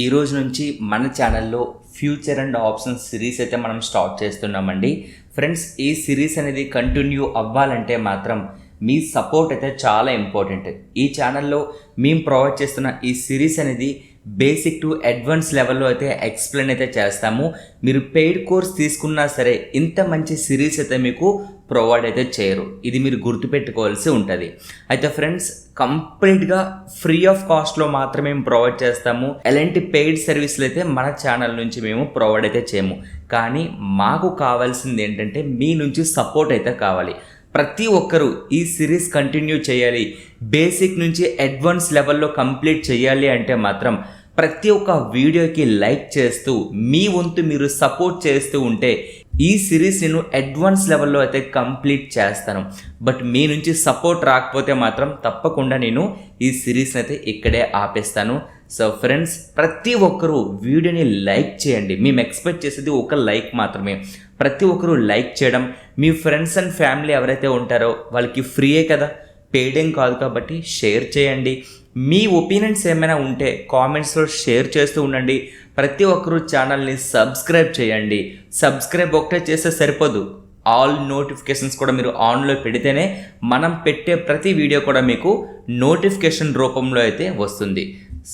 ఈ రోజు నుంచి మన ఛానల్లో ఫ్యూచర్ అండ్ ఆప్షన్స్ సిరీస్ అయితే మనం స్టార్ట్ చేస్తున్నామండి. ఫ్రెండ్స్, ఈ సిరీస్ అనేది కంటిన్యూ అవ్వాలంటే మాత్రం మీ సపోర్ట్ అయితే చాలా ఇంపార్టెంట్. ఈ ఛానల్లో మేము ప్రొవైడ్ చేస్తున్న ఈ సిరీస్ అనేది బేసిక్ టు అడ్వాన్స్ లెవెల్లో అయితే ఎక్స్ప్లెయిన్ అయితే చేస్తాము. మీరు పెయిడ్ కోర్స్ తీసుకున్నా సరే ఇంత మంచి సిరీస్ అయితే మీకు ప్రొవైడ్ అయితే చేయరు. ఇది మీరు గుర్తుపెట్టుకోవాల్సి ఉంటుంది. అయితే ఫ్రెండ్స్, కంప్లీట్గా ఫ్రీ ఆఫ్ కాస్ట్లో మాత్రమే మేము ప్రొవైడ్ చేస్తాము. ఎలాంటి పెయిడ్ సర్వీసులు అయితే మన ఛానల్ నుంచి మేము ప్రొవైడ్ అయితే చేయము. కానీ మాకు కావాల్సింది ఏంటంటే మీ నుంచి సపోర్ట్ అయితే కావాలి. ప్రతి ఒక్కరూ ఈ సిరీస్ కంటిన్యూ చేయాలి, బేసిక్ నుంచి అడ్వాన్స్ లెవెల్లో కంప్లీట్ చేయాలి అంటే మాత్రం ప్రతి ఒక్క వీడియోకి లైక్ చేస్తూ మీ వంతు మీరు సపోర్ట్ చేస్తూ ఉంటే ఈ సిరీస్ నేను అడ్వాన్స్ లెవెల్లో అయితే కంప్లీట్ చేస్తాను. బట్ మీ నుంచి సపోర్ట్ రాకపోతే మాత్రం తప్పకుండా నేను ఈ సిరీస్ని అయితే ఇక్కడే ఆపేస్తాను. సో ఫ్రెండ్స్, ప్రతి ఒక్కరూ వీడియోని లైక్ చేయండి. మేము ఎక్స్పెక్ట్ చేసేది ఒక లైక్ మాత్రమే. ప్రతి ఒక్కరూ లైక్ చేయడం, మీ ఫ్రెండ్స్ అండ్ ఫ్యామిలీ ఎవరైతే ఉంటారో వాళ్ళకి ఫ్రీయే కదా, పెయిడ్ ఏం కాదు కాబట్టి షేర్ చేయండి. మీ ఒపీనియన్స్ ఏమైనా ఉంటే కామెంట్స్లో షేర్ చేస్తూ ఉండండి. ప్రతి ఒక్కరూ ఛానల్ని సబ్స్క్రైబ్ చేయండి. సబ్స్క్రైబ్ ఒకటే చేస్తే సరిపోదు, ఆల్ నోటిఫికేషన్స్ కూడా మీరు ఆన్లో పెడితేనే మనం పెట్టే ప్రతి వీడియో కూడా మీకు నోటిఫికేషన్ రూపంలో అయితే వస్తుంది.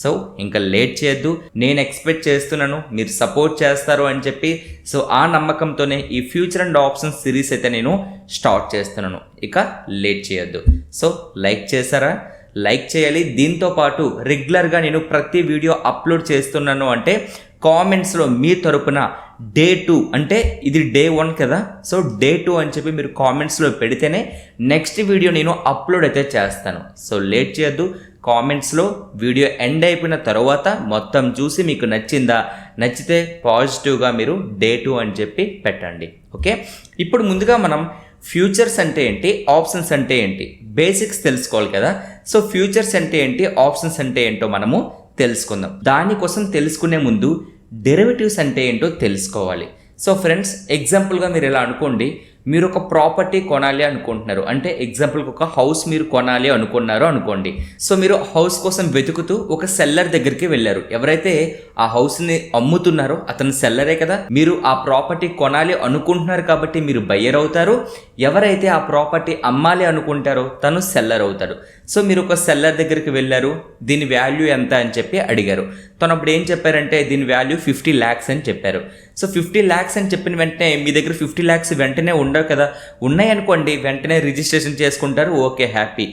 సో ఇంకా లేట్ చేయొద్దు. నేను ఎక్స్పెక్ట్ చేస్తున్నాను మీరు సపోర్ట్ చేస్తారు అని చెప్పి. సో ఆ నమ్మకంతోనే ఈ ఫ్యూచర్ అండ్ ఆప్షన్స్ సిరీస్ అయితే నేను స్టార్ట్ చేస్తున్నాను. ఇక లేట్ చేయొద్దు. సో లైక్ చేశారా? లైక్ చేయాలి. దీంతో పాటు రెగ్యులర్గా నేను ప్రతి వీడియో అప్లోడ్ చేస్తున్నాను అంటే కామెంట్స్లో మీ తరపున డే 2 అంటే ఇది డే 1 కదా, సో డే 2 అని చెప్పి మీరు కామెంట్స్లో పెడితేనే నెక్స్ట్ వీడియో నేను అప్లోడ్ అయితే చేస్తాను. సో లేట్ చేయొద్దు. కామెంట్స్లో వీడియో ఎండ్ అయిపోయిన తర్వాత మొత్తం చూసి మీకు నచ్చిందా, నచ్చితే పాజిటివ్గా మీరు డే 2 అని చెప్పి పెట్టండి. ఓకే, ఇప్పుడు ముందుగా మనం ఫ్యూచర్స్ అంటే ఏంటి, ఆప్షన్స్ అంటే ఏంటి, బేసిక్స్ తెలుసుకోవాలి కదా. సో ఫ్యూచర్స్ అంటే ఏంటి, ఆప్షన్స్ అంటే ఏంటో మనము తెలుసుకుందాం. దానికోసం తెలుసుకునే ముందు డెరివేటివ్స్ అంటే ఏంటో తెలుసుకోవాలి. సో ఫ్రెండ్స్, ఎగ్జాంపుల్గా మీరు ఎలా అనుకోండి, మీరు ఒక ప్రాపర్టీ కొనాలి అనుకుంటున్నారు. అంటే ఎగ్జాంపుల్కి ఒక హౌస్ మీరు కొనాలి అనుకున్నారు అనుకోండి. సో మీరు హౌస్ కోసం వెతుకుతూ ఒక సెల్లర్ దగ్గరికి వెళ్ళారు. ఎవరైతే ఆ హౌస్ని అమ్ముతున్నారో అతను సెల్లరే కదా. మీరు ఆ ప్రాపర్టీ కొనాలి అనుకుంటున్నారు కాబట్టి మీరు బయ్యర్ అవుతారు. ఎవరైతే ఆ ప్రాపర్టీ అమ్మాలి అనుకుంటారో తను సెల్లర్ అవుతాడు. సో మీరు ఒక సెల్లర్ దగ్గరికి వెళ్ళారు, దీని వాల్యూ ఎంత అని చెప్పి అడిగారు. తను అప్పుడు ఏం చెప్పారంటే దీని వాల్యూ 50 lakhs అని చెప్పారు. సో 50 lakhs అని చెప్పిన వెంటనే మీ దగ్గర 50 lakhs వెంటనే ఉండవు కదా. ఉన్నాయనుకోండి, వెంటనే రిజిస్ట్రేషన్ చేసుకుంటారు, ఓకే హ్యాపీ.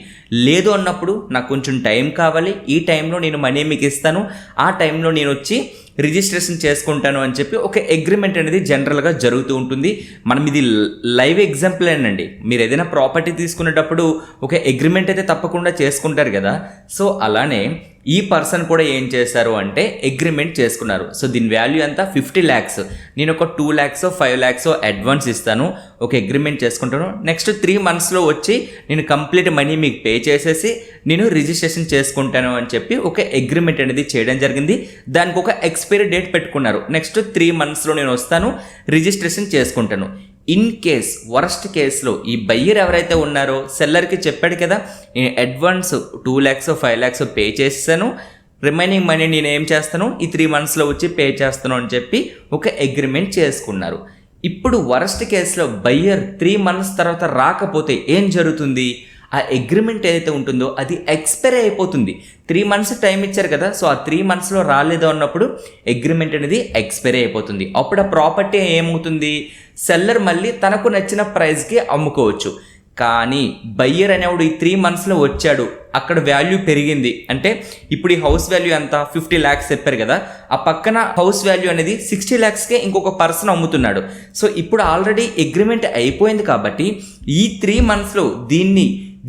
లేదు అన్నప్పుడు నాకు కొంచెం టైం కావాలి, ఈ టైంలో నేను మనీ మీకు ఇస్తాను, ఆ టైంలో నేను వచ్చి రిజిస్ట్రేషన్ చేసుకుంటాను అని చెప్పి ఒక అగ్రిమెంట్ అనేది జనరల్గా జరుగుతూ ఉంటుంది. మనం ఇది లైవ్ ఎగ్జాంపుల్ ఏనండి. మీరు ఏదైనా ప్రాపర్టీ తీసుకునేటప్పుడు ఒక అగ్రిమెంట్ అయితే తప్పకుండా చేసుకుంటారు కదా. సో అలానే ఈ పర్సన్ కూడా ఏం చేశారు అంటే అగ్రిమెంట్ చేసుకున్నారు. సో దీని వాల్యూ ఎంత 50 lakhs. నేను ఒక 2 lakhs 5 lakhs అడ్వాన్స్ ఇస్తాను, ఒక అగ్రిమెంట్ చేసుకుంటాను. నెక్స్ట్ 3 monthsలో వచ్చి నేను కంప్లీట్ మనీ మీకు పే చేసేసి నేను రిజిస్ట్రేషన్ చేసుకుంటాను అని చెప్పి ఒక అగ్రిమెంట్ అనేది చేయడం జరిగింది. దానికి ఒక ఎక్స్పైరీ డేట్ పెట్టుకున్నారు. నెక్స్ట్ 3 monthsలో నేను వస్తాను, రిజిస్ట్రేషన్ చేసుకుంటాను. ఇన్ కేస్ వరస్ట్ కేసులో ఈ బయ్యర్ ఎవరైతే ఉన్నారో సెల్లర్కి చెప్పాడు కదా, నేను అడ్వాన్స్ 2 lakhs 5 lakhs పే చేస్తాను, రిమైనింగ్ మనీ నేను ఏం చేస్తాను ఈ 3 monthsలో వచ్చి పే చేస్తాను అని చెప్పి ఒక అగ్రిమెంట్ చేసుకున్నారు. ఇప్పుడు వరస్ట్ కేసులో బయ్యర్ 3 months తర్వాత రాకపోతే ఏం జరుగుతుంది? ఆ అగ్రిమెంట్ ఏదైతే ఉంటుందో అది ఎక్స్పైర్ అయిపోతుంది. 3 months టైం ఇచ్చారు కదా, సో ఆ 3 monthsలో రాలేదు అన్నప్పుడు అగ్రిమెంట్ అనేది ఎక్స్పైర్ అయిపోతుంది. అప్పుడు ఆ ప్రాపర్టీ ఏమవుతుంది, సెల్లర్ మళ్ళీ తనకు నచ్చిన ప్రైస్కి అమ్ముకోవచ్చు. కానీ బయ్యర్ అనేవాడు ఈ 3 monthsలో వచ్చాడు, అక్కడ వాల్యూ పెరిగింది. అంటే ఇప్పుడు ఈ హౌస్ వాల్యూ ఎంత 50 lakhs చెప్పారు కదా, ఆ పక్కన హౌస్ వాల్యూ అనేది 60 lakhsకే ఇంకొక పర్సన్ అమ్ముతున్నాడు. సో ఇప్పుడు ఆల్రెడీ అగ్రిమెంట్ అయిపోయింది కాబట్టి ఈ 3 monthsలో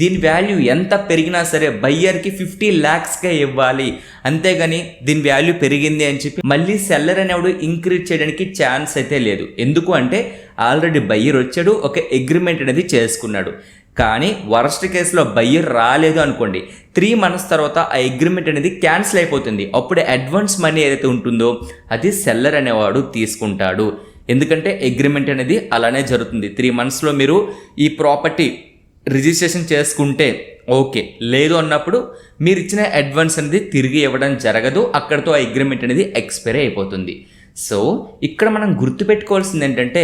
దీని వాల్యూ ఎంత పెరిగినా సరే బయ్యర్కి 50 lakhsకే ఇవ్వాలి. అంతేగాని దీని వాల్యూ పెరిగింది అని చెప్పి మళ్ళీ సెల్లర్ అనేవాడు ఇంక్రీజ్ చేయడానికి ఛాన్స్ అయితే లేదు. ఎందుకు అంటే ఆల్రెడీ బయ్యర్ వచ్చాడు, ఒక అగ్రిమెంట్ అనేది చేసుకున్నాడు. కానీ వరస్ట్ కేసులో బయ్యర్ రాలేదు అనుకోండి, 3 months తర్వాత ఆ అగ్రిమెంట్ అనేది క్యాన్సిల్ అయిపోతుంది. అప్పుడే అడ్వాన్స్ మనీ ఏదైతే ఉంటుందో అది సెల్లర్ అనేవాడు తీసుకుంటాడు. ఎందుకంటే అగ్రిమెంట్ అనేది అలానే జరుగుతుంది. 3 monthsలో మీరు ఈ ప్రాపర్టీ రిజిస్ట్రేషన్ చేసుకుంటే ఓకే, లేదు అన్నప్పుడు మీరు ఇచ్చిన అడ్వాన్స్ అనేది తిరిగి ఇవ్వడం జరగదు, అక్కడితో ఆ అగ్రిమెంట్ అనేది ఎక్స్పైర్ అయిపోతుంది. సో ఇక్కడ మనం గుర్తుపెట్టుకోవాల్సింది ఏంటంటే,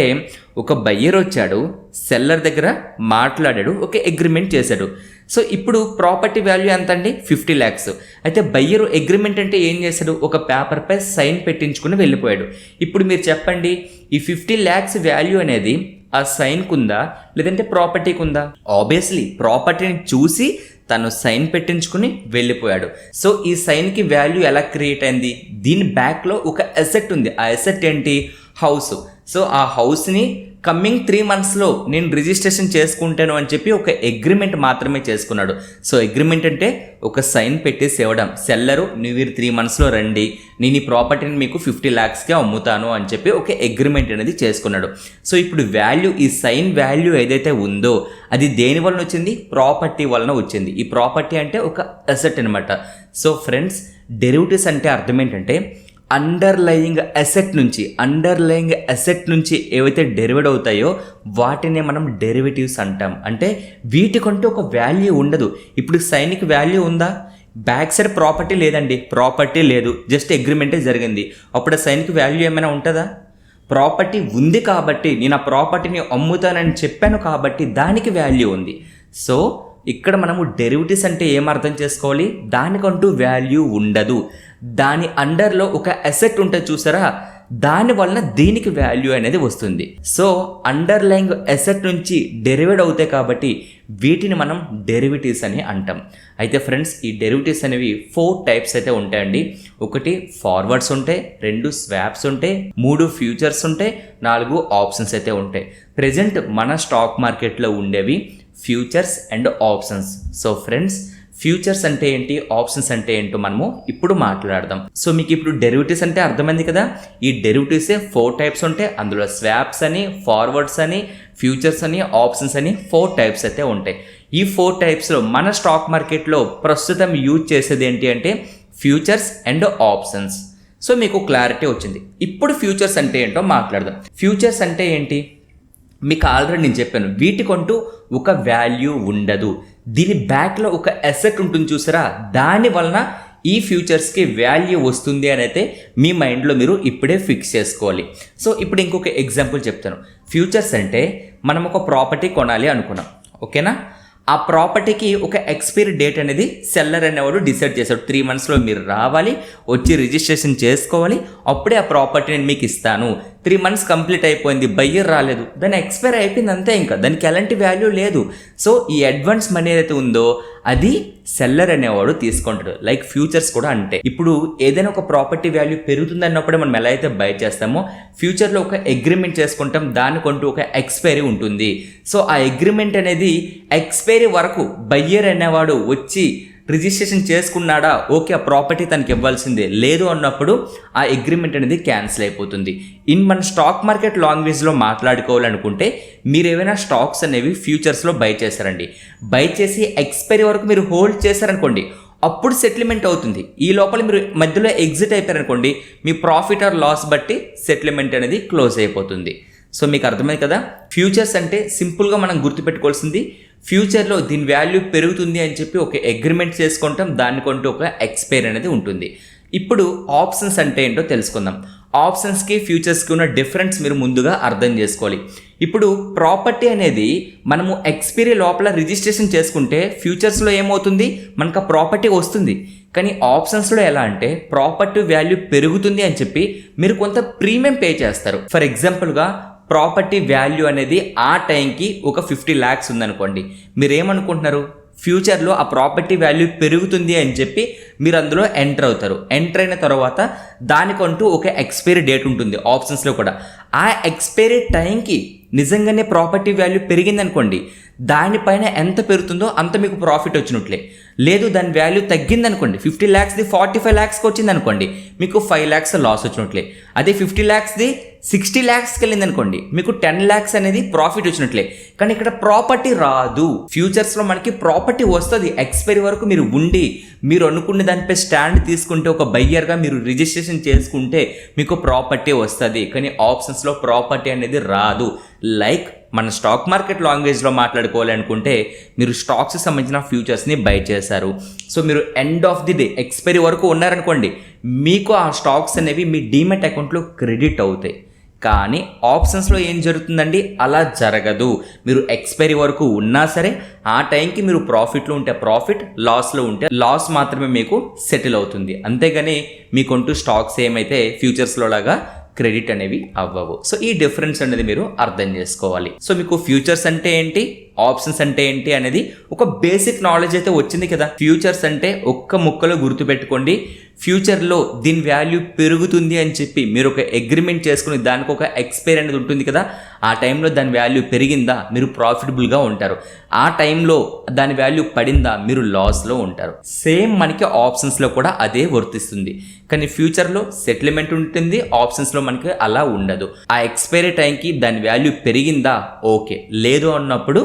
ఒక బయ్యర్ వచ్చాడు, సెల్లర్ దగ్గర మాట్లాడాడు, ఒక అగ్రిమెంట్ చేశాడు. సో ఇప్పుడు ప్రాపర్టీ వాల్యూ ఎంత అండి? 50 lakhs. అయితే బయ్యరు అగ్రిమెంట్ అంటే ఏం చేశాడు? ఒక పేపర్పై సైన్ పెట్టించుకుని వెళ్ళిపోయాడు. ఇప్పుడు మీరు చెప్పండి, ఈ 50 lakhs వాల్యూ అనేది ఆ సైన్కు ఉందా లేదంటే ప్రాపర్టీకి ఉందా? ఆబ్వియస్లీ ప్రాపర్టీని చూసి తను సైన్ పెట్టించుకుని వెళ్ళిపోయాడు. సో ఈ సైన్కి వాల్యూ ఎలా క్రియేట్ అయింది? దీని బ్యాక్లో ఒక అసెట్ ఉంది. ఆ అసెట్ ఏంటి? హౌస్. సో ఆ హౌస్ని కమ్మింగ్ 3 monthsలో నేను రిజిస్ట్రేషన్ చేసుకుంటాను అని చెప్పి ఒక అగ్రిమెంట్ మాత్రమే చేసుకున్నాడు. సో అగ్రిమెంట్ అంటే ఒక సైన్ పెట్టేసి ఇవ్వడం, సెల్లరు మీరు 3 monthsలో రండి, నేను ఈ ప్రాపర్టీని మీకు 50 lakhsకే అమ్ముతాను అని చెప్పి ఒక అగ్రిమెంట్ అనేది చేసుకున్నాడు. సో ఇప్పుడు వాల్యూ, ఈ సైన్ వాల్యూ ఏదైతే ఉందో అది దేని వలన వచ్చింది? ప్రాపర్టీ వలన వచ్చింది. ఈ ప్రాపర్టీ అంటే ఒక అసెట్ అనమాట. సో ఫ్రెండ్స్, డెరివేటివ్స్ అంటే అర్థం ఏంటంటే, అండర్లయింగ్ అసెట్ నుంచి ఏవైతే డెరివేట్ అవుతాయో వాటినే మనం డెరివేటివ్స్ అంటాం. అంటే వీటికంటూ ఒక వాల్యూ ఉండదు. ఇప్పుడు సైన్కి వాల్యూ ఉందా? బ్యాక్ సైడ్ ప్రాపర్టీ లేదండి, ప్రాపర్టీ లేదు, జస్ట్ అగ్రిమెంటే జరిగింది. అప్పుడు ఆ సైన్కి వాల్యూ ఏమైనా ఉంటుందా? ప్రాపర్టీ ఉంది కాబట్టి, నేను ఆ ప్రాపర్టీని అమ్ముతానని చెప్పాను కాబట్టి దానికి వాల్యూ ఉంది. సో ఇక్కడ మనము డెరివేటివ్స్ అంటే ఏం అర్థం చేసుకోవాలి? దానికంటూ వాల్యూ ఉండదు, దాని అండర్లో ఒక అసెట్ ఉంటుంది చూసారా, దాని వలన దీనికి వాల్యూ అనేది వస్తుంది. సో అండర్లైంగ్ అసెట్ నుంచి డెరివేట్ అవుతాయి కాబట్టి వీటిని మనం డెరివేటివ్స్ అని అంటాం. అయితే ఫ్రెండ్స్, ఈ డెరివేటివ్స్ అనేవి 4 types అయితే ఉంటాయండి. 1 ఫార్వర్డ్స్ ఉంటాయి, 2 స్వాప్స్ ఉంటాయి, 3 ఫ్యూచర్స్ ఉంటాయి, 4 ఆప్షన్స్ అయితే ఉంటాయి. ప్రెజెంట్ మన స్టాక్ మార్కెట్లో ఉండేవి futures and options. So friends, futures అంటే ఏంటి, ఆప్షన్స్ అంటే ఏంటో మనము ఇప్పుడు మాట్లాడదాం. సో మీకు ఇప్పుడు డెరివేటివ్స్ అంటే అర్థమైంది కదా. ఈ డెరివేటివ్సే 4 types ఉంటాయి. అందులో స్వాప్స్ అని, ఫార్వర్డ్స్ అని, ఫ్యూచర్స్ అని, ఆప్షన్స్ అని 4 types అయితే ఉంటాయి. ఈ 4 typesలో మన స్టాక్ మార్కెట్లో ప్రస్తుతం యూజ్ చేసేది ఏంటి అంటే ఫ్యూచర్స్ అండ్ ఆప్షన్స్. సో మీకు క్లారిటీ వచ్చింది. ఇప్పుడు ఫ్యూచర్స్ అంటే ఏంటో మాట్లాడదాం. ఫ్యూచర్స్ అంటే ఏంటి? మీకు ఆల్రెడీ నేను చెప్పాను, వీటికంటూ ఒక వాల్యూ ఉండదు, దీని బ్యాక్లో ఒక అసెట్ ఉంటుంది చూసారా, దాని వలన ఈ ఫ్యూచర్స్కి వాల్యూ వస్తుంది అని అయితే మీ మైండ్లో మీరు ఇప్పుడే ఫిక్స్ చేసుకోవాలి. సో ఇప్పుడు ఇంకొక ఎగ్జాంపుల్ చెప్తాను. ఫ్యూచర్స్ అంటే మనం ఒక ప్రాపర్టీ కొనాలి అనుకున్నాం, ఓకేనా? ఆ ప్రాపర్టీకి ఒక ఎక్స్పైరీ డేట్ అనేది సెల్లర్ అనేవాడు డిసైడ్ చేశాడు. 3 monthsలో మీరు రావాలి, వచ్చి రిజిస్ట్రేషన్ చేసుకోవాలి, అప్పుడే ఆ ప్రాపర్టీ నేను మీకు ఇస్తాను. 3 months కంప్లీట్ అయిపోయింది, బయ్యర్ రాలేదు, దాని ఎక్స్పైర్ అయిపోయింది అంతే, ఇంకా దానికి ఎలాంటి వాల్యూ లేదు. సో ఈ అడ్వాన్స్ మనీ ఏదైతే ఉందో అది సెల్లర్ అనేవాడు తీసుకుంటాడు. లైక్ ఫ్యూచర్స్ కూడా అంటే, ఇప్పుడు ఏదైనా ఒక ప్రాపర్టీ వాల్యూ పెరుగుతుంది అన్నప్పుడే మనం ఎలా అయితే బై చేస్తామో, ఫ్యూచర్లో ఒక అగ్రిమెంట్ చేసుకుంటాం, దానికంటూ ఒక ఎక్స్పైరీ ఉంటుంది. సో ఆ అగ్రిమెంట్ అనేది ఎక్స్పైరీ వరకు బయ్యర్ అనేవాడు వచ్చి రిజిస్ట్రేషన్ చేసుకున్నాడా, ఓకే, ఆ ప్రాపర్టీ తనకి ఇవ్వాల్సిందే, లేదు అన్నప్పుడు ఆ అగ్రిమెంట్ అనేది క్యాన్సిల్ అయిపోతుంది. మన స్టాక్ మార్కెట్ లాంగ్వేజ్లో మాట్లాడుకోవాలనుకుంటే, మీరు ఏమైనా స్టాక్స్ అనేవి ఫ్యూచర్స్లో బై చేశారండి, బై చేసి ఎక్స్పైరీ వరకు మీరు హోల్డ్ చేశారనుకోండి, అప్పుడు సెటిల్మెంట్ అవుతుంది. ఈ లోపల మీరు మధ్యలో ఎగ్జిట్ అయిపోయారనుకోండి, మీ ప్రాఫిట్ ఆర్ లాస్ బట్టి సెటిల్మెంట్ అనేది క్లోజ్ అయిపోతుంది. సో మీకు అర్థమైంది కదా. ఫ్యూచర్స్ అంటే సింపుల్గా మనం గుర్తుపెట్టుకోవాల్సింది, ఫ్యూచర్లో దీని వాల్యూ పెరుగుతుంది అని చెప్పి ఒక అగ్రిమెంట్ చేసుకుంటాం, దానికంటూ ఒక ఎక్స్పైరీ అనేది ఉంటుంది. ఇప్పుడు ఆప్షన్స్ అంటే ఏంటో తెలుసుకుందాం. ఆప్షన్స్కి ఫ్యూచర్స్కి ఉన్న డిఫరెన్స్ మీరు ముందుగా అర్థం చేసుకోవాలి. ఇప్పుడు ప్రాపర్టీ అనేది మనము ఎక్స్పైరీ లోపల రిజిస్ట్రేషన్ చేసుకుంటే ఫ్యూచర్స్లో ఏమవుతుంది, మనకు ఆ ప్రాపర్టీ వస్తుంది. కానీ ఆప్షన్స్లో ఎలా అంటే ప్రాపర్టీ వాల్యూ పెరుగుతుంది అని చెప్పి మీరు కొంత ప్రీమియం పే చేస్తారు. ఫర్ ఎగ్జాంపుల్గా ప్రాపర్టీ వాల్యూ అనేది ఆ టైంకి ఒక 50 lakhs ఉందనుకోండి, మీరు ఏమనుకుంటున్నారు, ఫ్యూచర్లో ఆ ప్రాపర్టీ వాల్యూ పెరుగుతుంది అని చెప్పి మీరు అందులో ఎంటర్ అవుతారు. ఎంటర్ అయిన తర్వాత దానికంటూ ఒక ఎక్స్పైరీ డేట్ ఉంటుంది ఆప్షన్స్లో కూడా. ఆ ఎక్స్పైరీ టైంకి నిజంగానే ప్రాపర్టీ వాల్యూ పెరిగింది అనుకోండి, దానిపైన ఎంత పెరుగుతుందో అంత మీకు ప్రాఫిట్ వచ్చినట్లే. లేదు దాని వాల్యూ తగ్గిందనుకోండి, 50 lakhsది 45 lakhsకి వచ్చింది అనుకోండి, మీకు 5 lakhs లాస్ వచ్చినట్లే. అదే 50 lakhsది 60 lakhsకి వెళ్ళింది అనుకోండి, మీకు 10 lakhs అనేది ప్రాఫిట్ వచ్చినట్లే. కానీ ఇక్కడ ప్రాపర్టీ రాదు. ఫ్యూచర్స్లో మనకి ప్రాపర్టీ వస్తుంది, ఎక్స్పైరీ వరకు మీరు ఉండి మీరు అనుకున్న దానిపై స్టాండ్ తీసుకుంటే, ఒక బయ్యర్గా మీరు రిజిస్ట్రేషన్ చేసుకుంటే మీకు ప్రాపర్టీ వస్తుంది. కానీ ఆప్షన్స్లో ప్రాపర్టీ అనేది రాదు. లైక్ మన స్టాక్ మార్కెట్ లాంగ్వేజ్లో మాట్లాడుకోవాలనుకుంటే మీరు స్టాక్స్కి సంబంధించిన ఫ్యూచర్స్ని బై చేశారు. సో మీరు end of the day expiry వరకు ఉన్నారనుకోండి, మీకు ఆ స్టాక్స్ అనేవి మీ డీమెట్ అకౌంట్లో క్రెడిట్ అవుతాయి. కానీ ఆప్షన్స్లో ఏం జరుగుతుందండి, అలా జరగదు. మీరు ఎక్స్పైరీ వరకు ఉన్నా సరే ఆ టైంకి మీరు ప్రాఫిట్లో ఉంటే ప్రాఫిట్, లాస్లో ఉంటే లాస్ మాత్రమే మీకు సెటిల్ అవుతుంది. అంతేగాని మీకుంటూ స్టాక్స్ ఏమైతే ఫ్యూచర్స్లో లాగా క్రెడిట్ అనేవి అవ్వవు. సో ఈ డిఫరెన్స్ అనేది మీరు అర్థం చేసుకోవాలి. సో మీకు ఫ్యూచర్స్ అంటే ఏంటి, ఆప్షన్స్ అంటే ఏంటి అనేది ఒక బేసిక్ నాలెడ్జ్ అయితే వచ్చింది కదా. ఫ్యూచర్స్ అంటే ఒక్క ముక్కలో గుర్తుపెట్టుకోండి, ఫ్యూచర్లో దీని వాల్యూ పెరుగుతుంది అని చెప్పి మీరు ఒక అగ్రిమెంట్ చేసుకుని దానికి ఒక ఎక్స్పైరీ అనేది ఉంటుంది కదా, ఆ టైంలో దాని వాల్యూ పెరిగిందా మీరు ప్రాఫిటబుల్గా ఉంటారు, ఆ టైంలో దాని వాల్యూ పడిందా మీరు లాస్లో ఉంటారు. సేమ్ మనకి ఆప్షన్స్లో కూడా అదే వర్తిస్తుంది. కానీ ఫ్యూచర్లో సెటిల్మెంట్ ఉంటుంది, ఆప్షన్స్లో మనకి అలా ఉండదు. ఆ ఎక్స్పైరీ టైంకి దాని వాల్యూ పెరిగిందా ఓకే, లేదు అన్నప్పుడు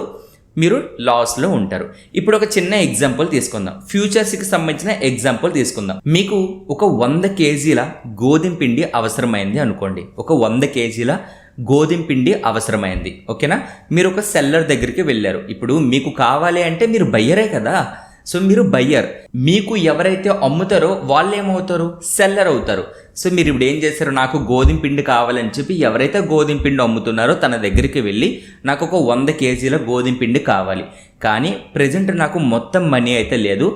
మీరు లాస్లో ఉంటారు. ఇప్పుడు ఒక చిన్న ఎగ్జాంపుల్ తీసుకుందాం, ఫ్యూచర్స్కి సంబంధించిన ఎగ్జాంపుల్ తీసుకుందాం. మీకు ఒక 100 కేజీల గోధుమ పిండి అవసరమైంది అనుకోండి, ఒక 100 కేజీల గోధుమ పిండి అవసరమైంది, ఓకేనా. మీరు ఒక సెల్లర్ దగ్గరికి వెళ్ళారు. ఇప్పుడు మీకు కావాలి అంటే మీరు బయ్యరే కదా, సో మీరు బయ్యర్, మీకు ఎవరైతే అమ్ముతారో వాళ్ళు ఏమవుతారు, సెల్లర్ అవుతారు. సో మీరు ఇప్పుడు ఏం చేశారు, నాకు గోధుమ పిండి కావాలని చెప్పి ఎవరైతే గోధుమ పిండి అమ్ముతున్నారో తన దగ్గరికి వెళ్ళి నాకు ఒక 100 కేజీల గోధుమ పిండి కావాలి, కానీ ప్రజెంట్ నాకు మొత్తం మనీ అయితే లేదు,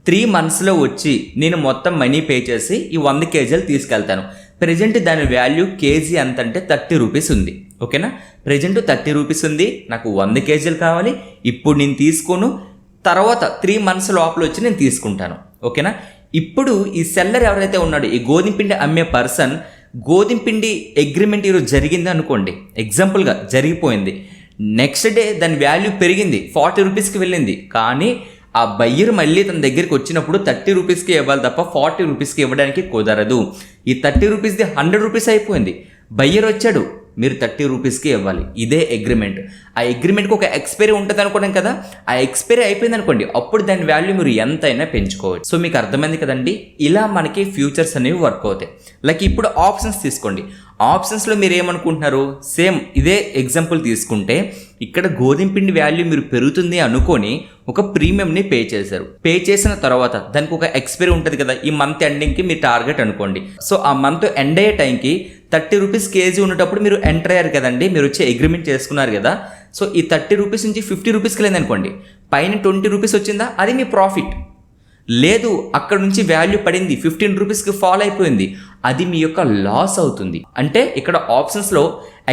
3 monthsలో వచ్చి నేను మొత్తం మనీ పే చేసి ఈ 100 కేజీలు తీసుకెళ్తాను. ప్రజెంట్ దాని వాల్యూ కేజీ ఎంత అంటే 30 రూపీస్ ఉంది, ఓకేనా. ప్రజెంట్ 30 రూపీస్ ఉంది, నాకు 100 కేజీలు కావాలి, ఇప్పుడు నేను తీసుకోను, తర్వాత 3 months లోపల వచ్చి నేను తీసుకుంటాను, ఓకేనా. ఇప్పుడు ఈ సెల్లర్ ఎవరైతే ఉన్నాడో, ఈ గోధుమ పిండి అమ్మే పర్సన్, గోధుమ పిండి అగ్రిమెంట్ ఈరోజు జరిగింది అనుకోండి, ఎగ్జాంపుల్గా జరిగిపోయింది, నెక్స్ట్ డే దాని వాల్యూ పెరిగింది, 40 రూపీస్కి వెళ్ళింది, కానీ ఆ బయ్యర్ మళ్ళీ తన దగ్గరికి వచ్చినప్పుడు 30 రూపీస్కి ఇవ్వాలి తప్ప 40 రూపీస్కి ఇవ్వడానికి కుదరదు. ఈ 30 రూపీస్ది 100 రూపీస్ అయిపోయింది, బయ్యర్ వచ్చాడు, మీరు 30 రూపీస్కి ఇవ్వాలి. ఇదే అగ్రిమెంట్. ఆ అగ్రిమెంట్కి ఒక ఎక్స్పైరీ ఉంటుంది అనుకోవడం కదా, ఆ ఎక్స్పైరీ అయిపోయింది అనుకోండి, అప్పుడు దాని వాల్యూ మీరు ఎంతైనా పెంచుకోవచ్చు. సో మీకు అర్థమైంది కదండి, ఇలా మనకి ఫ్యూచర్స్ అనేవి వర్క్ అవుతాయి. లైక్ ఇప్పుడు ఆప్షన్స్ తీసుకోండి, ఆప్షన్స్లో మీరు ఏమనుకుంటున్నారు, సేమ్ ఇదే ఎగ్జాంపుల్ తీసుకుంటే ఇక్కడ గోధుమ పిండి వాల్యూ మీరు పెరుగుతుంది అనుకొని ఒక ప్రీమియంని పే చేశారు. పే చేసిన తర్వాత దానికి ఒక ఎక్స్పైరీ ఉంటుంది కదా, ఈ మంత్ ఎండింగ్కి మీ టార్గెట్ అనుకోండి. సో ఆ మంత్ ఎండ్ అయ్యే టైంకి 30 రూపీస్ కేజీ ఉన్నప్పుడు మీరు ఎంటర్ అయ్యారు కదండి, మీరు వచ్చి అగ్రిమెంట్ చేసుకున్నారు కదా. సో ఈ 30 రూపీస్ నుంచి 50 రూపీస్కి లేదనుకోండి, పైన 20 రూపీస్ వచ్చిందా, అది మీ ప్రాఫిట్. లేదు అక్కడ నుంచి వాల్యూ పడింది, 15 రూపీస్కి ఫాల్ అయిపోయింది, అది మీ యొక్క లాస్ అవుతుంది. అంటే ఇక్కడ ఆప్షన్స్లో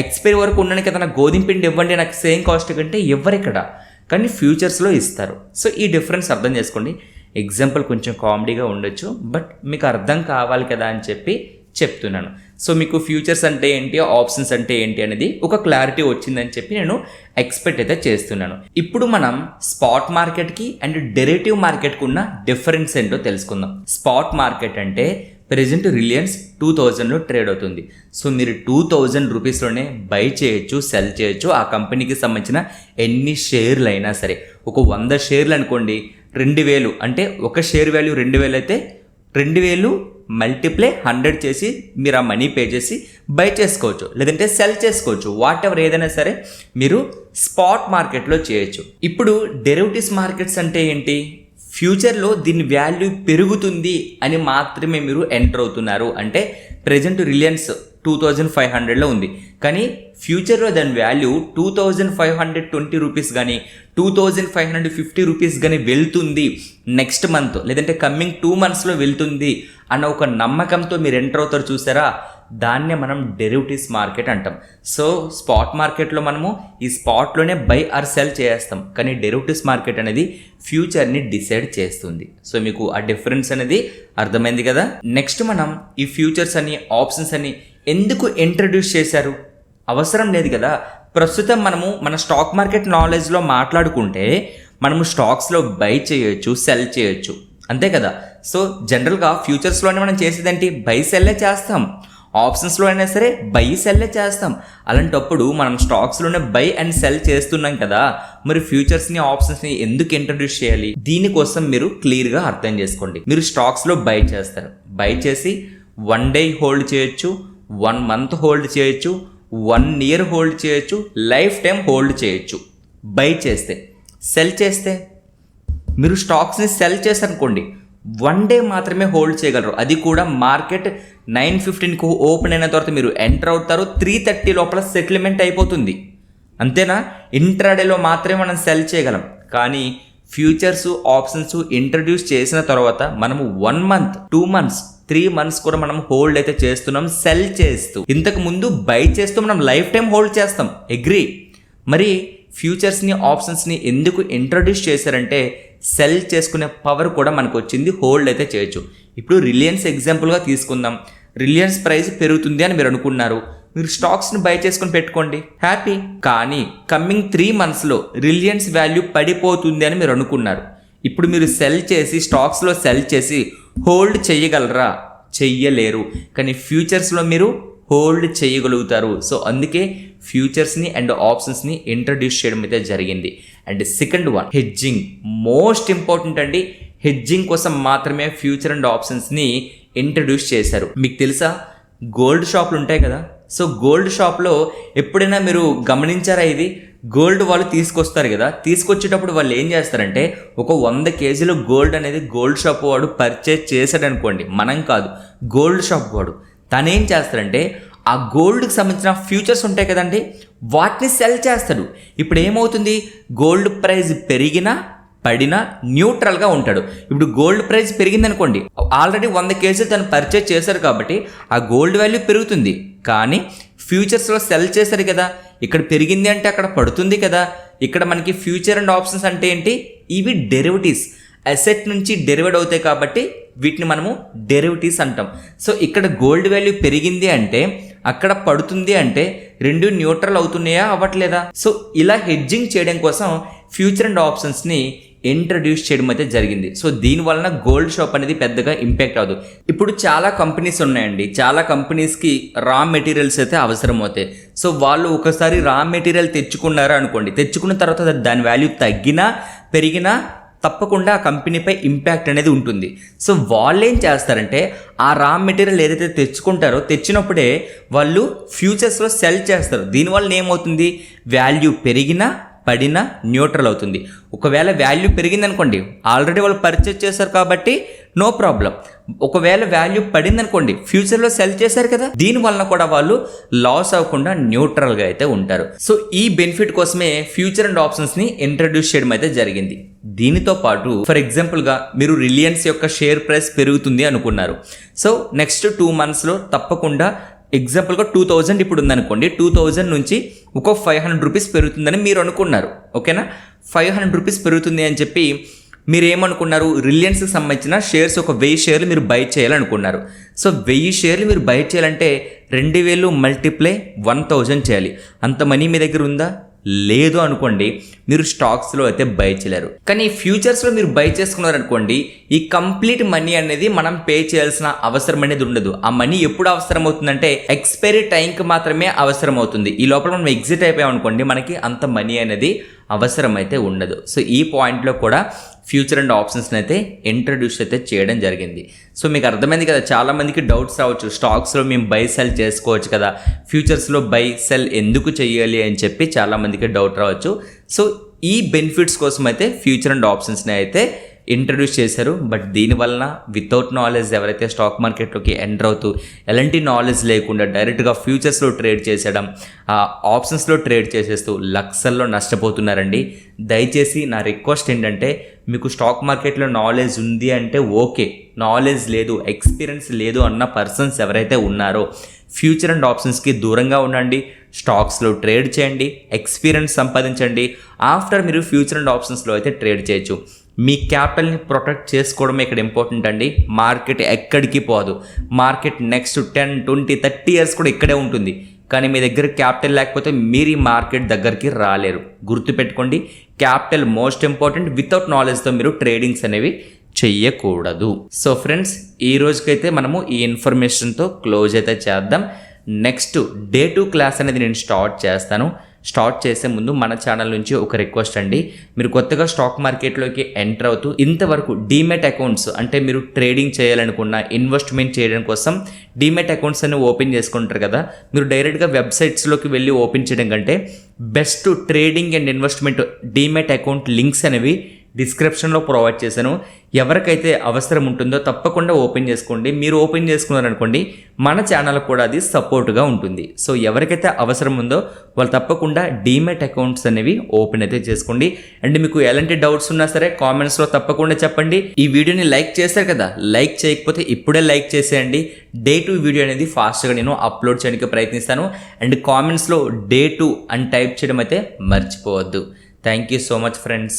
ఎక్స్పైరీ వరకు ఉండడానికి ఏదైనా గోధుమ పిండి ఇవ్వండి నాకు సేమ్ కాస్ట్ కంటే ఇవ్వరు ఇక్కడ, కానీ ఫ్యూచర్స్లో ఇస్తారు. సో ఈ డిఫరెన్స్ అర్థం చేసుకోండి. ఎగ్జాంపుల్ కొంచెం కామెడీగా ఉండొచ్చు, బట్ మీకు అర్థం కావాలి కదా అని చెప్పి చెప్తున్నాను. సో మీకు ఫ్యూచర్స్ అంటే ఏంటి, ఆప్షన్స్ అంటే ఏంటి అనేది ఒక క్లారిటీ వచ్చిందని చెప్పి నేను ఎక్స్పెక్ట్ అయితే చేస్తున్నాను. ఇప్పుడు మనం స్పాట్ మార్కెట్కి అండ్ డెరివేటివ్ మార్కెట్కి ఉన్న డిఫరెన్స్ ఏంటో తెలుసుకుందాం. స్పాట్ మార్కెట్ అంటే ప్రెజెంట్ రిలయన్స్ 2000లో ట్రేడ్ అవుతుంది. సో మీరు 2000 రూపీస్లోనే బై చేయొచ్చు, సెల్ చేయొచ్చు, ఆ కంపెనీకి సంబంధించిన ఎన్ని షేర్లు అయినా సరే. ఒక 100 షేర్లు అనుకోండి, 2000 అంటే ఒక షేర్ వాల్యూ 2000 అయితే 2000 మల్టిప్లై 100 చేసి మీరు ఆ మనీ పే చేసి బై చేసుకోవచ్చు, లేదంటే సెల్ చేసుకోవచ్చు, వాట్ ఎవర్ ఏదైనా సరే మీరు స్పాట్ మార్కెట్లో చేయొచ్చు. ఇప్పుడు డెరివేటివ్స్ మార్కెట్స్ అంటే ఏంటి, ఫ్యూచర్లో దీని వాల్యూ పెరుగుతుంది అని మాత్రమే మీరు ఎంటర్ అవుతున్నారు. అంటే ప్రెజెంట్ రిలయన్స్ 2500లో ఉంది, కానీ ఫ్యూచర్లో దాని వాల్యూ 2520 రూపీస్ కానీ 2550 రూపీస్ కానీ వెళ్తుంది నెక్స్ట్ మంత్, లేదంటే కమ్మింగ్ 2 monthsలో వెళ్తుంది అన్న ఒక నమ్మకంతో మీరు ఎంటర్ అవుతారు చూసారా, దాన్నే మనం డెరివేటివ్స్ మార్కెట్ అంటాం. సో స్పాట్ మార్కెట్లో మనము ఈ స్పాట్లోనే బై ఆర్ సెల్ చేస్తాం, కానీ డెరివేటివ్స్ మార్కెట్ అనేది ఫ్యూచర్ని డిసైడ్ చేస్తుంది. సో మీకు ఆ డిఫరెన్స్ అనేది అర్థమైంది కదా. నెక్స్ట్ మనం ఈ ఫ్యూచర్స్ అని ఆప్షన్స్ అని ఎందుకు ఇంట్రడ్యూస్ చేశారు, అవసరం లేదు కదా. ప్రస్తుతం మనము మన స్టాక్ మార్కెట్ నాలెడ్జ్లో మాట్లాడుకుంటే మనము స్టాక్స్లో బై చేయొచ్చు, సెల్ చేయొచ్చు, అంతే కదా. సో జనరల్గా ఫ్యూచర్స్లోనే మనం చేసేదేంటి, బై సెల్లే చేస్తాం, ఆప్షన్స్లో అయినా సరే బై సెల్లే చేస్తాం. అలాంటప్పుడు మనం స్టాక్స్లోనే బై అండ్ సెల్ చేస్తున్నాం కదా, మరి ఫ్యూచర్స్ని ఆప్షన్స్ని ఎందుకు ఇంట్రడ్యూస్ చేయాలి, దీనికోసం మీరు క్లియర్గా అర్థం చేసుకోండి. మీరు స్టాక్స్లో బై చేస్తారు, బై చేసి 1 day హోల్డ్ చేయొచ్చు, 1 month హోల్డ్ చేయొచ్చు, 1 year హోల్డ్ చేయొచ్చు, లైఫ్ టైం హోల్డ్ చేయొచ్చు బై చేస్తే. సెల్ చేస్తే మీరు స్టాక్స్ని సెల్ చేశారనుకోండి 1 day మాత్రమే హోల్డ్ చేయగలరు. అది కూడా మార్కెట్ 9:15కు ఓపెన్ అయిన తర్వాత మీరు ఎంటర్ అవుతారు, 3:30 లోపల సెటిల్మెంట్ అయిపోతుంది. అంతేనా? ఇంట్రాడేలో మాత్రమే మనం సెల్ చేయగలం. కానీ ఫ్యూచర్స్ ఆప్షన్స్ ఇంట్రడ్యూస్ చేసిన తర్వాత మనము 1 month, 2 months, 3 months కూడా మనం హోల్డ్ అయితే చేస్తున్నాం సెల్ చేస్తూ. ఇంతకు ముందు బై చేస్తూ మనం లైఫ్ టైం హోల్డ్ చేస్తాం, అగ్రీ. మరి ఫ్యూచర్స్ని ఆప్షన్స్ని ఎందుకు ఇంట్రడ్యూస్ చేశారంటే సెల్ చేసుకునే పవర్ కూడా మనకు వచ్చింది, హోల్డ్ అయితే చేయొచ్చు. ఇప్పుడు రిలయన్స్ ఎగ్జాంపుల్గా తీసుకుందాం. రిలయన్స్ ప్రైస్ పెరుగుతుంది అని మీరు అనుకున్నారు, మీరు స్టాక్స్ని బై చేసుకుని పెట్టుకోండి, హ్యాపీ. కానీ కమింగ్ 3 monthsలో రిలయన్స్ వాల్యూ పడిపోతుంది అని మీరు అనుకున్నారు. ఇప్పుడు మీరు సెల్ చేసి స్టాక్స్లో సెల్ చేసి హోల్డ్ చేయగలరా? చెయ్యలేరు. కానీ ఫ్యూచర్స్లో మీరు హోల్డ్ చేయగలుగుతారు. సో అందుకే ఫ్యూచర్స్ని అండ్ ఆప్షన్స్ని ఇంట్రడ్యూస్ చేయడం అయితే జరిగింది. And second one, hedging. Most important అండి. హెడ్జింగ్ కోసం మాత్రమే ఫ్యూచర్ అండ్ ఆప్షన్స్ని ఇంట్రడ్యూస్ చేశారు. మీకు తెలుసా, గోల్డ్ షాపులు ఉంటాయి కదా, సో గోల్డ్ షాప్లో ఎప్పుడైనా మీరు గమనించారా ఇది? గోల్డ్ వాళ్ళు తీసుకొస్తారు కదా, తీసుకొచ్చేటప్పుడు వాళ్ళు ఏం చేస్తారంటే ఒక 100 kgs గోల్డ్ అనేది గోల్డ్ షాప్ వాడు పర్చేజ్ చేశాడు అనుకోండి, మనం కాదు, గోల్డ్ షాప్ వాడు. తను ఏం చేస్తాడంటే ఆ గోల్డ్కి సంబంధించిన ఫ్యూచర్స్ ఉంటాయి కదండి, వాటిని సెల్ చేస్తాడు. ఇప్పుడు ఏమవుతుంది, గోల్డ్ ప్రైస్ పెరిగినా పడినా న్యూట్రల్గా ఉంటాడు. ఇప్పుడు గోల్డ్ ప్రైస్ పెరిగింది అనుకోండి, ఆల్రెడీ 100 kgs తను పర్చేజ్ చేశారు కాబట్టి ఆ గోల్డ్ వాల్యూ పెరుగుతుంది. కానీ ఫ్యూచర్స్లో సెల్ చేశారు కదా, ఇక్కడ పెరిగింది అంటే అక్కడ పడుతుంది కదా. ఇక్కడ మనకి ఫ్యూచర్ అండ్ ఆప్షన్స్ అంటే ఏంటి? ఇవి డెరివేటివ్స్, అసెట్ నుంచి డెరివేట్ అవుతాయి కాబట్టి వీటిని మనము డెరివేటివ్స్ అంటాం. సో ఇక్కడ గోల్డ్ వాల్యూ పెరిగింది అంటే అక్కడ పడుతుంది అంటే రెండు న్యూట్రల్ అవుతున్నాయా, అవ్వట్లేదా? సో ఇలా హెడ్జింగ్ చేయడం కోసం ఫ్యూచర్ అండ్ ఆప్షన్స్ని ఇంట్రడ్యూస్ చేయడం అయితే జరిగింది. సో దీనివలన గోల్డ్ షాప్ అనేది పెద్దగా ఇంపాక్ట్ అవ్వదు. ఇప్పుడు చాలా కంపెనీస్ ఉన్నాయండి, చాలా కంపెనీస్కి రా మెటీరియల్స్ అయితే అవసరం అవుతాయి. సో వాళ్ళు ఒకసారి రా మెటీరియల్ తెచ్చుకున్నారు అనుకోండి, తెచ్చుకున్న తర్వాత దాని వాల్యూ తగ్గినా పెరిగినా తప్పకుండా ఆ కంపెనీపై ఇంపాక్ట్ అనేది ఉంటుంది. సో వాళ్ళు ఏం చేస్తారంటే ఆ రా మెటీరియల్ ఏదైతే తెచ్చుకుంటారో తెచ్చినప్పుడే వాళ్ళు ఫ్యూచర్స్లో సెల్ చేస్తారు. దీనివల్ల ఏమవుతుంది, వాల్యూ పెరిగినా పడినా న్యూట్రల్ అవుతుంది. ఒకవేళ వాల్యూ పెరిగిందనుకోండి, ఆల్రెడీ వాళ్ళు పర్చేజ్ చేశారు కాబట్టి నో ప్రాబ్లం. ఒకవేళ వాల్యూ పడిందనుకోండి, ఫ్యూచర్లో సెల్ చేశారు కదా, దీనివల్ల కూడా వాళ్ళు లాస్ అవ్వకుండా న్యూట్రల్గా అయితే ఉంటారు. సో ఈ బెనిఫిట్ కోసమే ఫ్యూచర్ అండ్ ఆప్షన్స్ని ఇంట్రడ్యూస్ చేయడం అయితే జరిగింది. దీనితో పాటు ఫర్ ఎగ్జాంపుల్గా మీరు రిలయన్స్ యొక్క షేర్ ప్రైస్ పెరుగుతుంది అనుకున్నారు. సో నెక్స్ట్ 2 monthsలో తప్పకుండా ఎగ్జాంపుల్గా 2000 ఇప్పుడు ఉందనుకోండి, 2000 నుంచి ఒక 500 రూపీస్ పెరుగుతుందని మీరు అనుకున్నారు. ఓకేనా, 500 రూపీస్ పెరుగుతుంది అని చెప్పి మీరు ఏమనుకున్నారు, రిలయన్స్కి సంబంధించిన షేర్స్ ఒక 1000 షేర్లు మీరు బై చేయాలనుకున్నారు. సో 1000 షేర్లు మీరు బై చేయాలంటే 2000 మల్టిప్లై 1000 చేయాలి. అంత మనీ మీ దగ్గర ఉందా? లేదు అనుకోండి, మీరు స్టాక్స్లో అయితే బై చేయలేరు. కానీ ఫ్యూచర్స్లో మీరు బై చేసుకున్నారనుకోండి, ఈ కంప్లీట్ మనీ అనేది మనం పే చేయాల్సిన అవసరం అనేది ఉండదు. ఆ మనీ ఎప్పుడు అవసరం అవుతుందంటే ఎక్స్పైరీ టైంకి మాత్రమే అవసరం అవుతుంది. ఈ లోపల మనం ఎగ్జిట్ అయిపోయాం అనుకోండి, మనకి అంత మనీ అనేది అవసరం అయితే ఉండదు. సో ఈ పాయింట్లో కూడా ఫ్యూచర్ అండ్ ఆప్షన్స్ని అయితే ఇంట్రడ్యూస్ అయితే చేయడం జరిగింది. సో మీకు అర్థమైంది కదా, చాలామందికి డౌట్స్ రావచ్చు, స్టాక్స్లో మేము బై సెల్ చేసుకోవచ్చు కదా, ఫ్యూచర్స్లో బై సెల్ ఎందుకు చేయాలి అని చెప్పి చాలామందికి డౌట్ రావచ్చు. సో ఈ బెనిఫిట్స్ కోసం అయితే ఫ్యూచర్ అండ్ ఆప్షన్స్ని అయితే ఇంట్రడ్యూస్ చేశారు. బట్ దీనివలన వితౌట్ నాలెడ్జ్ ఎవరైతే స్టాక్ మార్కెట్లోకి ఎంటర్ అవుతూ ఎలాంటి నాలెడ్జ్ లేకుండా డైరెక్ట్గా ఫ్యూచర్స్లో ట్రేడ్ చేసేయడం, ఆప్షన్స్లో ట్రేడ్ చేసేస్తూ లక్షల్లో నష్టపోతున్నారండి. దయచేసి నా రిక్వెస్ట్ ఏంటంటే, మీకు స్టాక్ మార్కెట్లో నాలెడ్జ్ ఉంది అంటే ఓకే, నాలెడ్జ్ లేదు, ఎక్స్పీరియన్స్ లేదు అన్న పర్సన్స్ ఎవరైతే ఉన్నారో ఫ్యూచర్ అండ్ ఆప్షన్స్కి దూరంగా ఉండండి. స్టాక్స్లో ట్రేడ్ చేయండి, ఎక్స్పీరియన్స్ సంపాదించండి. ఆఫ్టర్ మీరు ఫ్యూచర్ అండ్ ఆప్షన్స్లో అయితే ట్రేడ్ చేయొచ్చు. మీ క్యాపిటల్ని ప్రొటెక్ట్ చేసుకోవడమే ఇక్కడ ఇంపార్టెంట్ అండి. మార్కెట్ ఎక్కడికి పోదు. మార్కెట్ నెక్స్ట్ 10, 20, 30 years కూడా ఇక్కడే ఉంటుంది. కానీ మీ దగ్గర క్యాపిటల్ లేకపోతే మీరు ఈ మార్కెట్ దగ్గరికి రాలేరు. గుర్తుపెట్టుకోండి, క్యాపిటల్ మోస్ట్ ఇంపార్టెంట్. వితౌట్ నాలెడ్జ్తో మీరు ట్రేడింగ్స్ అనేవి చెయ్యకూడదు. సో ఫ్రెండ్స్, ఈ రోజుకైతే మనము ఈ ఇన్ఫర్మేషన్తో క్లోజ్ అయితే చేద్దాం. నెక్స్ట్ Day 2 క్లాస్ అనేది నేను స్టార్ట్ చేస్తాను. స్టార్ట్ చేసే ముందు మన ఛానల్ నుంచి ఒక రిక్వెస్ట్ అండి. మీరు కొత్తగా స్టాక్ మార్కెట్లోకి ఎంటర్ అవుతూ ఇంతవరకు డీమెట్ అకౌంట్స్ అంటే మీరు ట్రేడింగ్ చేయాలనుకున్న ఇన్వెస్ట్మెంట్ చేయడం కోసం డీమెట్ అకౌంట్స్ అని ఓపెన్ చేసుకుంటారు కదా, మీరు డైరెక్ట్గా వెబ్సైట్స్లోకి వెళ్ళి ఓపెన్ చేయడం కంటే best trading and investment demat account links అనేవి డిస్క్రిప్షన్లో ప్రొవైడ్ చేశాను. ఎవరికైతే అవసరం ఉంటుందో తప్పకుండా ఓపెన్ చేసుకోండి. మీరు ఓపెన్ చేసుకున్నారనుకోండి మన ఛానల్ కూడా అది సపోర్ట్గా ఉంటుంది. సో ఎవరికైతే అవసరం ఉందో వాళ్ళు తప్పకుండా డీమెట్ అకౌంట్స్ అనేవి ఓపెన్ అయితే చేసుకోండి. అండ్ మీకు ఎలాంటి డౌట్స్ ఉన్నా సరే కామెంట్స్లో తప్పకుండా చెప్పండి. ఈ వీడియోని లైక్ చేశారు కదా, లైక్ చేయకపోతే ఇప్పుడే లైక్ చేసేయండి. డే 2 వీడియో అనేది ఫాస్ట్గా నేను అప్లోడ్ చేయడానికి ప్రయత్నిస్తాను. అండ్ కామెంట్స్లో Day 2 అని టైప్ చేయడం అయితే మర్చిపోవద్దు. Thank you so much friends.